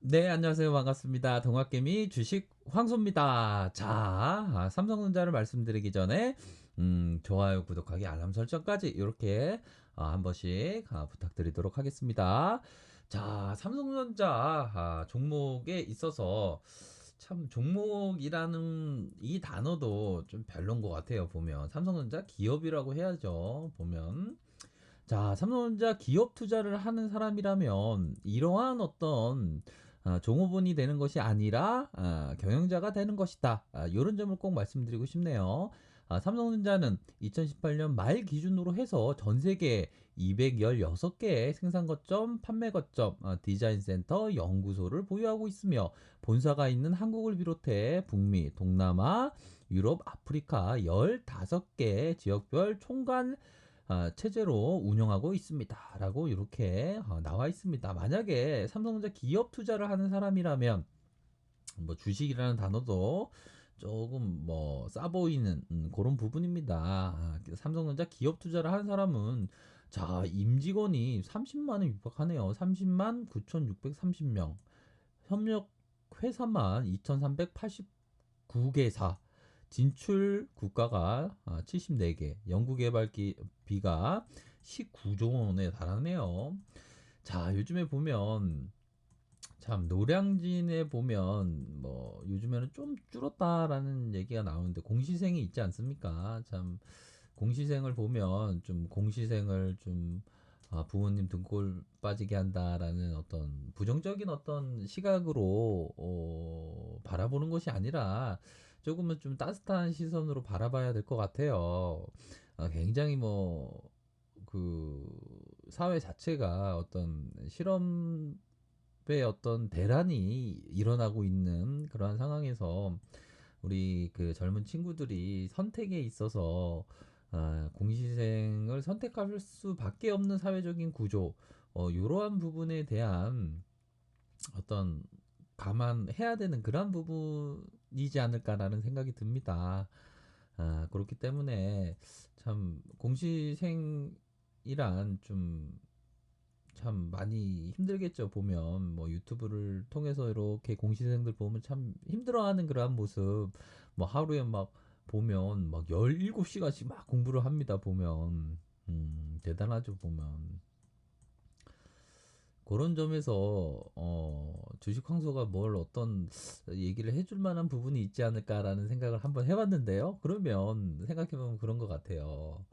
네, 안녕하세요. 반갑습니다. 동학개미 주식 황소입니다. 자, 삼성전자를 말씀드리기 전에, 좋아요, 구독하기, 알람 설정까지 이렇게 한 번씩 부탁드리도록 하겠습니다. 자, 삼성전자 종목에 있어서 참 종목이라는 이 단어도 좀 별론 것 같아요. 보면 삼성전자 기업이라고 해야죠. 보면. 자, 삼성전자 기업 투자를 하는 사람이라면 이러한 어떤 종업원이 되는 것이 아니라 경영자가 되는 것이다. 이런 점을 꼭 말씀드리고 싶네요. 삼성전자는 2018년 말 기준으로 해서 전 세계 216개의 생산 거점, 판매 거점, 디자인 센터, 연구소를 보유하고 있으며 본사가 있는 한국을 비롯해 북미, 동남아, 유럽, 아프리카 15개 지역별 총관 체제로 운영하고 있습니다. 라고 이렇게 나와 있습니다. 만약에 삼성전자 기업 투자를 하는 사람이라면 뭐 주식이라는 단어도 조금 뭐 싸 보이는 그런 부분입니다. 삼성전자 기업 투자를 하는 사람은 자 임직원이 30만을 육박하네요. 30만 9,630명, 협력 회사만 2,389개사, 진출 국가가 74개, 연구개발비가 19조 원에 달하네요. 자, 요즘에 보면 참 노량진에 보면 뭐 요즘에는 좀 줄었다라는 얘기가 나오는데 공시생이 있지 않습니까? 참 공시생을 보면 좀 공시생을 좀 부모님 등골 빠지게 한다라는 어떤 부정적인 어떤 시각으로 바라보는 것이 아니라 조금은 좀 따뜻한 시선으로 바라봐야 될 것 같아요. 굉장히 뭐 그 사회 자체가 어떤 실험의 어떤 대란이 일어나고 있는 그러한 상황에서 우리 그 젊은 친구들이 선택에 있어서 공시생을 선택할 수밖에 없는 사회적인 구조, 이러한 부분에 대한 어떤 감안해야 되는 그런 부분이지 않을까라는 생각이 듭니다. 그렇기 때문에 참 공시생이란 좀 참 많이 힘들겠죠. 보면 뭐 유튜브를 통해서 이렇게 공시생들 보면 참 힘들어하는 그러한 모습, 뭐 하루에 막 보면 막 17시간씩 막 공부를 합니다. 보면 대단하죠. 보면 그런 점에서 주식 황소가 뭘 어떤 얘기를 해줄 만한 부분이 있지 않을까라는 생각을 한번 해봤는데요. 그러면 생각해보면 그런 것 같아요.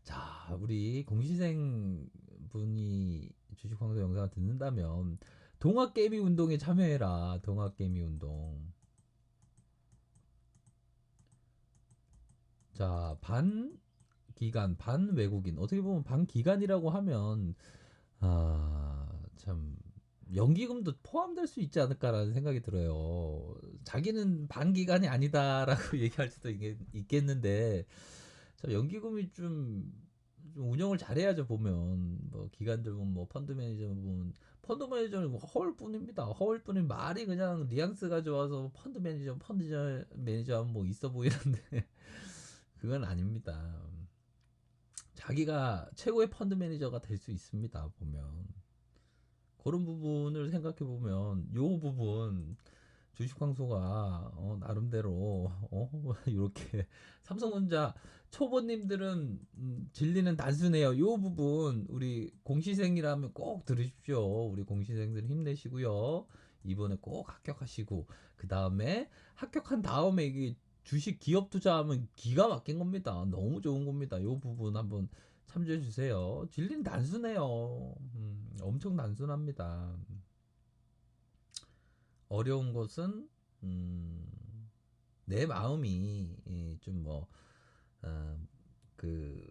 자, 우리 공시생 분이 주식 황소 영상을 듣는다면 동학개미 운동에 참여해라. 동학개미 운동. 자, 반 기간, 반 외국인. 어떻게 보면 반 기간이라고 하면 참 연기금도 포함될 수 있지 않을까라는 생각이 들어요. 자기는 반기간이 아니다라고 얘기할 수도 있겠는데, 참 연기금이 좀 운영을 잘해야죠. 보면 뭐 기관들 보면 뭐 펀드 매니저 보면 펀드 매니저는 뭐 허울뿐입니다. 허울뿐인 말이 그냥 뉘앙스가 좋아서 펀드 매니저 하면 뭐 있어 보이는데 그건 아닙니다. 자기가 최고의 펀드 매니저가 될 수 있습니다. 보면 그런 부분을 생각해 보면 요 부분 주식 광소가 나름대로 이렇게 삼성전자 초보님들은 진리는 단순해요. 요 부분 우리 공시생이라면 꼭 들으십시오. 우리 공시생들 힘내시고요. 이번에 꼭 합격하시고 그 다음에 합격한 다음에 이게 주식 기업 투자하면 기가 막힌 겁니다. 너무 좋은 겁니다. 요 부분 한번 참조해 주세요. 진리는 단순해요. 엄청 단순합니다. 어려운 것은 음, 내 마음이 좀 뭐, 어, 그,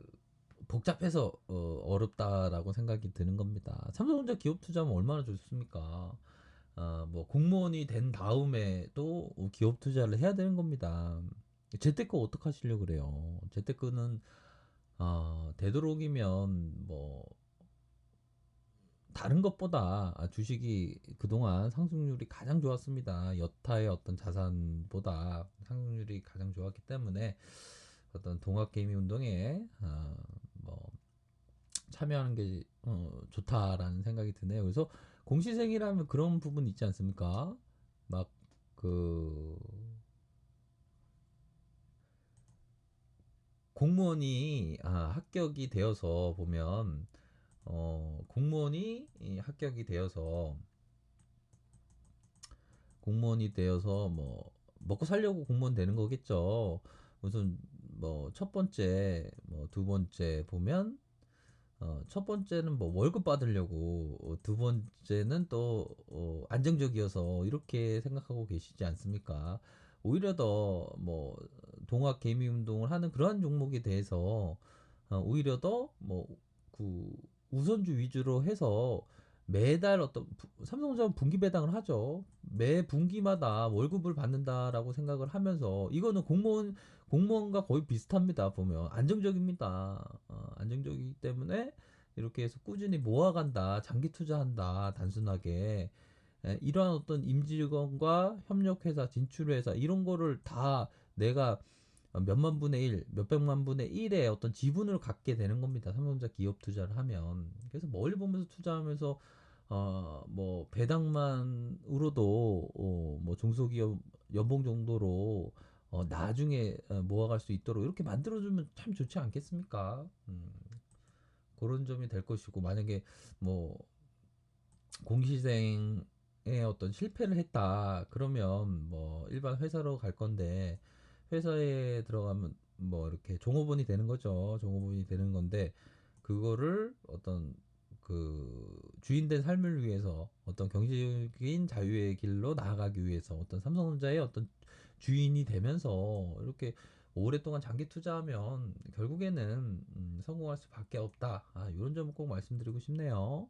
복잡해서 어렵다라고 생각이 드는 겁니다. 삼성전자 기업 투자하면 얼마나 좋습니까? 뭐 공무원이 된 다음에도 기업 투자를 해야 되는 겁니다. 재테크 어떻게 하시려고 그래요? 재테크는 되도록이면 뭐 다른 것보다 주식이 그동안 상승률이 가장 좋았습니다. 여타의 어떤 자산보다 상승률이 가장 좋았기 때문에 어떤 동학개미 운동에 뭐 참여하는 게 좋다라는 생각이 드네요. 그래서 공시생이라면 그런 부분 있지 않습니까? 막 그 공무원이 합격이 되어서 보면 공무원이 합격이 되어서 뭐 먹고 살려고 공무원 되는 거겠죠. 무슨 뭐 첫 번째 뭐 두 번째 보면 첫 번째는 뭐 월급 받으려고 두 번째는 또 안정적이어서 이렇게 생각하고 계시지 않습니까? 오히려 더 뭐 동학 개미 운동을 하는 그러한 종목에 대해서 오히려 더 뭐 그 우선주 위주로 해서 매달 삼성전자 분기 배당을 하죠. 매 분기마다 월급을 받는다라고 생각을 하면서 이거는 공무원과 거의 비슷합니다. 보면 안정적입니다. 안정적이기 때문에 이렇게 해서 꾸준히 모아간다, 장기 투자한다, 단순하게 이러한 어떤 임직원과 협력회사, 진출회사 이런 거를 다 내가 몇만 분의 일, 몇백만 분의 일의 어떤 지분을 갖게 되는 겁니다. 삼성전자 기업 투자를 하면. 그래서 멀리 보면서 투자하면서 뭐 배당만으로도 뭐 중소기업 연봉 정도로 나중에 모아갈 수 있도록 이렇게 만들어주면 참 좋지 않겠습니까? 그런 점이 될 것이고 만약에 뭐 공시생의 어떤 실패를 했다 그러면 뭐 일반 회사로 갈 건데 회사에 들어가면 뭐 이렇게 종업원이 되는 거죠. 종업원이 되는 건데 그거를 어떤 그 주인된 삶을 위해서 어떤 경제적인 자유의 길로 나아가기 위해서 어떤 삼성전자의 어떤 주인이 되면서 이렇게 오랫동안 장기 투자하면 결국에는 성공할 수밖에 없다. 이런 점을 꼭 말씀드리고 싶네요.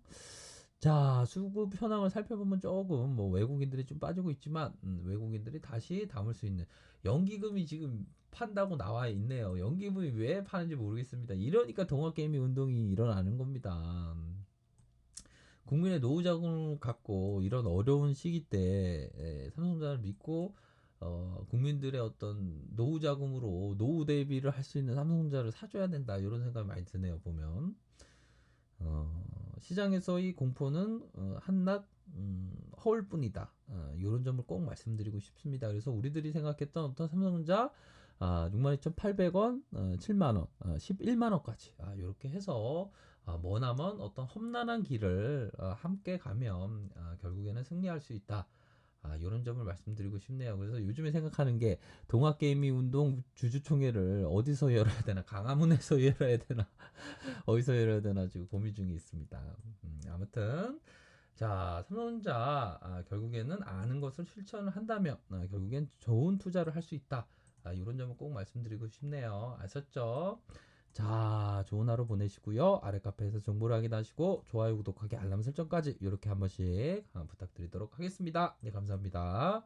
자, 수급 현황을 살펴보면 조금 뭐 외국인들이 좀 빠지고 있지만 외국인들이 다시 담을 수 있는 연기금이 지금 판다고 나와 있네요. 연기금이 왜 파는지 모르겠습니다. 이러니까 동학개미 운동이 일어나는 겁니다. 국민의 노후 자금을 갖고 이런 어려운 시기 때 삼성전자를 믿고 국민들의 어떤 노후 자금으로 노후 대비를 할 수 있는 삼성전자를 사줘야 된다 이런 생각이 많이 드네요. 보면 시장에서의 공포는 한낱 허울뿐이다. 이런 점을 꼭 말씀드리고 싶습니다. 그래서 우리들이 생각했던 어떤 삼성전자 62,800원, 7만원, 11만원까지 이렇게 해서 머나먼 어떤 험난한 길을 함께 가면 결국에는 승리할 수 있다. 이런 점을 말씀드리고 싶네요. 그래서 요즘에 생각하는 게 동학개미 운동 주주총회를 어디서 열어야 되나, 강화문에서 열어야 되나, 어디서 열어야 되나 지금 고민 중에 있습니다. 아무튼 자 삼성전자 결국에는 아는 것을 실천을 한다면 결국엔 좋은 투자를 할 수 있다. 이런 점을 꼭 말씀드리고 싶네요. 아셨죠? 자, 좋은 하루 보내시고요. 아래 카페에서 정보를 확인하시고 좋아요, 구독하기, 알람 설정까지 이렇게 한 번씩 부탁드리도록 하겠습니다. 네, 감사합니다.